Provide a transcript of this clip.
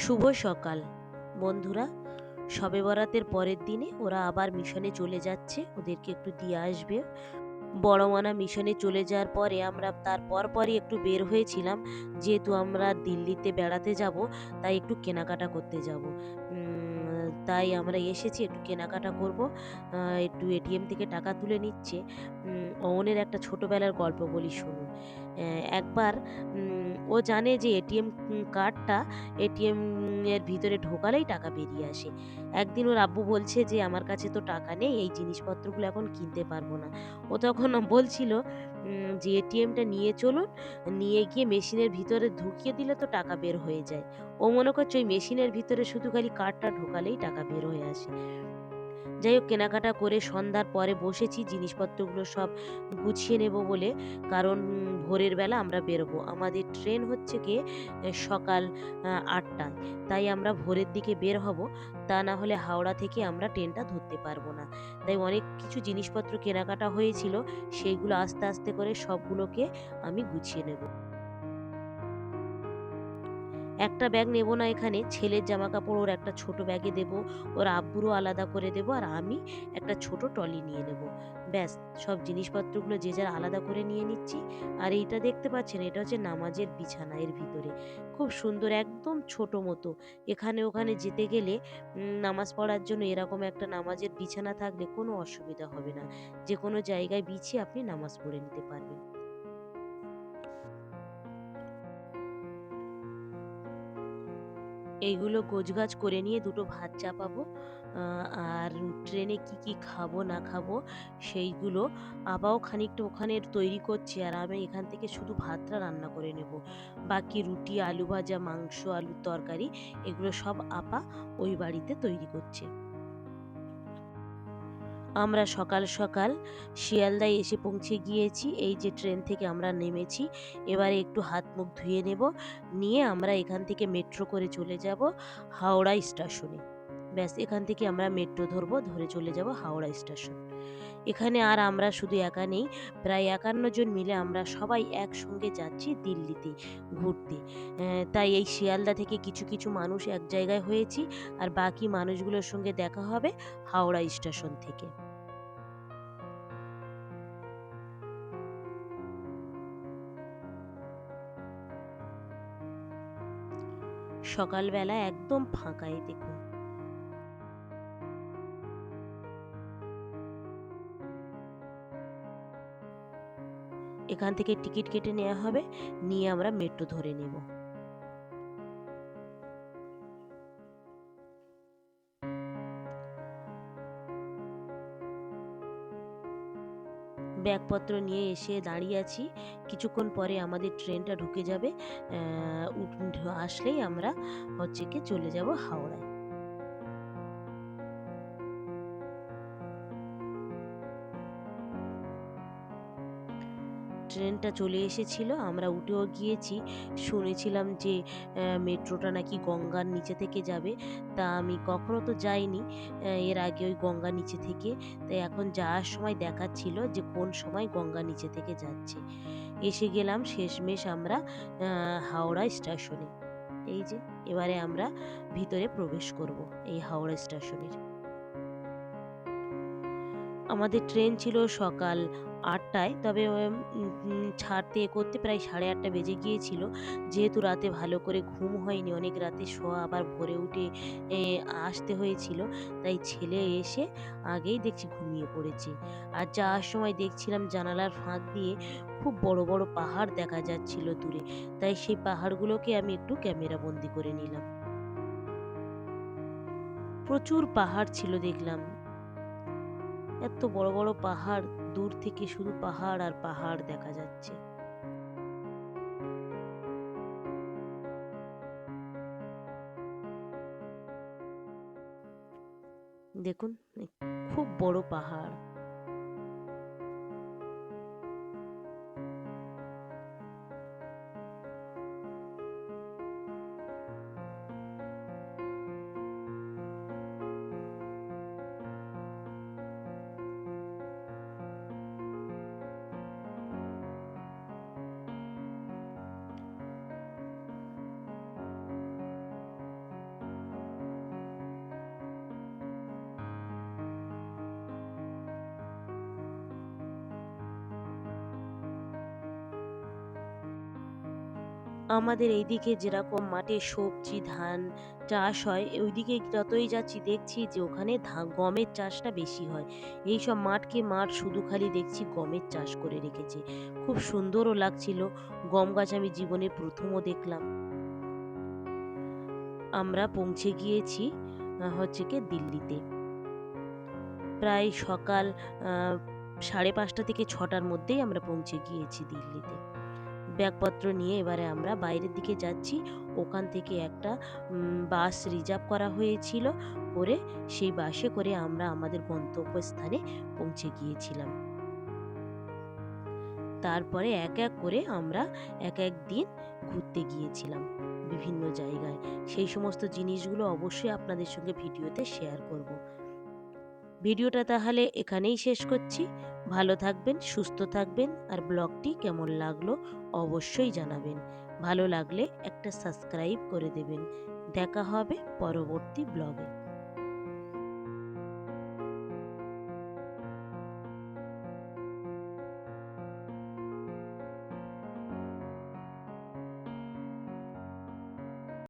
শুভ সকাল বন্ধুরা। শবে বরাতের পরের দিনে ওরা আবার মিশনে চলে যাচ্ছে, ওদেরকে একটু দিয়ে আসবে। বড়মানা মিশনে চলে যাওয়ার পরে আমরা তার পরপরই একটু বের হয়েছিলাম, যেহেতু আমরা দিল্লিতে বেড়াতে যাব, তাই একটু কেনাকাটা করতে যাব। তাই আমরা এসেছি, একটু কেনাকাটা করব। একটু এটিএম থেকে টাকা তুলে নিচ্ছে। অমনের একটা ছোটবেলার গল্প বলি, শুনুন। একবার ও জানে যে এটিএম কার্ডটা এটিএম এর ভিতরে ঢোকালেই টাকা বেরিয়ে আসে। একদিন ওর আব্বু বলছে যে, আমার কাছে তো টাকা নেই, এই জিনিসপত্রগুলো এখন কিনতে পারবো না। ও তখন বলছিল যে, এটিএমটা নিয়ে চলুন, নিয়ে গিয়ে মেশিনের ভিতরে ঢুকিয়ে দিলে তো টাকা বের হয়ে যায়। ও মনে করছে ওই মেশিনের ভিতরে শুধু খালি কার্ডটা ঢোকালেই টাকা বের হয়ে আসে। যাই হোক, কেনাকাটা করে সন্ধ্যার পরে বসেছি জিনিসপত্রগুলো সব গুছিয়ে নেব বলে। কারণ ভোরের বেলা আমরা বেরোবো, আমাদের ট্রেন হচ্ছে গিয়ে সকাল ৮টায়। তাই আমরা ভোরের দিকে বের হব, তা না হলে হাওড়া থেকে আমরা ট্রেনটা ধরতে পারবো না। তাই অনেক কিছু জিনিসপত্র কেনাকাটা হয়েছিল, সেইগুলো আস্তে আস্তে করে সবগুলোকে আমি গুছিয়ে নেব। একটা ব্যাগ নেব না, এখানে ছেলের জামা কাপড় ওর একটা ছোট ব্যাগে দেব, ওর আব্বুরও আলাদা করে দেব, আর আমি একটা ছোট ট্রলি নিয়ে নেব। ব্যাস, সব জিনিসপত্রগুলো যে যার আলাদা করে নিয়ে নিচ্ছি। আর এইটা দেখতে পাচ্ছেন, এটা হচ্ছে নামাজের বিছানা, এর ভিতরে খুব সুন্দর, একদম ছোট মতো। এখানে ওখানে যেতে গেলে নামাজ পড়ার জন্য এরকম একটা নামাজের বিছানা থাকলে কোনো অসুবিধা হবে না, যে কোনো জায়গায় বিছিয়ে আপনি নামাজ পড়ে নিতে পারবেন। এইগুলো গোছগাছ করে নিয়ে দুটো ভাত চাপাবো। আর ট্রেনে কি কি খাবো না খাবো সেইগুলো আপাও খানিকটা ওখানে তৈরি করছি, আর আমি এখান থেকে শুধু ভাতটা রান্না করে নেব। বাকি রুটি, আলু ভাজা, মাংস, আলুর তরকারি, এগুলো সব আপা ওই বাড়িতে তৈরি করছে। আমরা সকাল সকাল শিয়ালদায় এসে পৌঁছে গিয়েছি। এই যে ট্রেন থেকে আমরা নেমেছি, এবারে একটু হাত মুখ ধুয়ে নেব, নিয়ে আমরা এখান থেকে মেট্রো করে চলে যাব হাওড়া স্টেশনে। ব্যাস, এখান থেকে আমরা মেট্রো ধরবো, ধরে চলে যাব হাওড়া স্টেশন। এখানে আর আমরা শুধু একা নেই, প্রায় ৫১ জন মিলে আমরা সবাই একসঙ্গে যাচ্ছি দিল্লিতে ঘুরতে। তাই এই শিয়ালদা থেকে কিছু কিছু মানুষ এক জায়গায় হয়েছি, আর বাকি মানুষগুলোর সঙ্গে দেখা হবে হাওড়া স্টেশন থেকে। সকালবেলা একদম ফাঁকা, এই দেখুন। এখান থেকে টিকিট কেটে নেওয়া হবে, নিয়ে আমরা মেট্রো ধরে নেব। ব্যাগপত্র নিয়ে এসে দাঁড়িয়ে আছি, কিছুক্ষণ পরে আমাদের ট্রেনটা ঢুকে যাবে। আসলেই আমরা হচ্ছে কি চলে যাব হাওড়ায়। ট্রেনটা চলে এসেছিল, আমরা উঠেও গিয়েছি। শুনেছিলাম যে মেট্রোটা নাকি গঙ্গার নিচে থেকে যাবে। তা আমি কখনো তো যাইনি এর আগে ওই গঙ্গার নিচে থেকে। তাই এখন যাওয়ার সময় দেখাচ্ছিল যে কোন সময় গঙ্গার নিচে থেকে যাচ্ছে। এসে গেলাম শেষমেশ আমরা হাওড়া স্টেশনে। এই যে, এবারে আমরা ভিতরে প্রবেশ করব এই হাওড়া স্টেশনের। আমাদের ট্রেন ছিল সকাল ৮টায়, তবে ছাড়তে করতে প্রায় ৮:৩০ বেজে গিয়েছিল। যেহেতু রাতে ভালো করে ঘুম হয়নি, অনেক রাতে শোয়া, আবার ভোরে উঠে এ আসতে হয়েছিল, তাই ছেলে এসে আগেই দেখছি ঘুমিয়ে পড়েছে। আর যাওয়ার সময় দেখছিলাম জানালার ফাঁক দিয়ে খুব বড় বড় পাহাড় দেখা যাচ্ছিল দূরে, তাই সেই পাহাড়গুলোকে আমি একটু ক্যামেরা বন্দি করে নিলাম। প্রচুর পাহাড় ছিল দেখলাম, এত বড় বড় পাহাড়, দূর থেকে শুধু পাহাড় আর পাহাড় দেখা যাচ্ছে। দেখুন, খুব বড় পাহাড়। আমাদের এইদিকে যেরকম মাঠে সবজি ধান চাষ হয়, ওইদিকে যতই যাচ্ছি দেখছি যে ওখানে গমের চাষটা বেশি হয়। এইসব মাঠকে মাঠ শুধু খালি দেখছি গমের চাষ করে রেখেছে। খুব সুন্দরও লাগছিল। গম গাছ আমি জীবনে প্রথমও দেখলাম। আমরা পৌঁছে গিয়েছি হচ্ছে কি দিল্লিতে। প্রায় সকাল 5:30 থেকে 6টার মধ্যেই আমরা পৌঁছে গিয়েছি দিল্লিতে। ব্যাগপত্র নিয়ে এবারে আমরা বাইরের দিকে যাচ্ছি। ওখান থেকে একটা বাস রিজার্ভ করা হয়েছিল, করে সেই বাসে করে আমরা আমাদের গন্তব্যস্থানে পৌঁছে গিয়েছিলাম। তারপরে এক এক করে আমরা এক এক দিন ঘুরতে গিয়েছিলাম বিভিন্ন জায়গায়। সেই সমস্ত জিনিসগুলো অবশ্যই আপনাদের সঙ্গে ভিডিওতে শেয়ার করব। ভিডিওটা তাহলে এখানেই শেষ করছি। ভালো থাকবেন, সুস্থ থাকবেন, আর ব্লগটি কেমন লাগলো অবশ্যই জানাবেন। ভালো লাগলে একটা সাবস্ক্রাইব করে দেবেন। দেখা হবে পরবর্তী ব্লগে।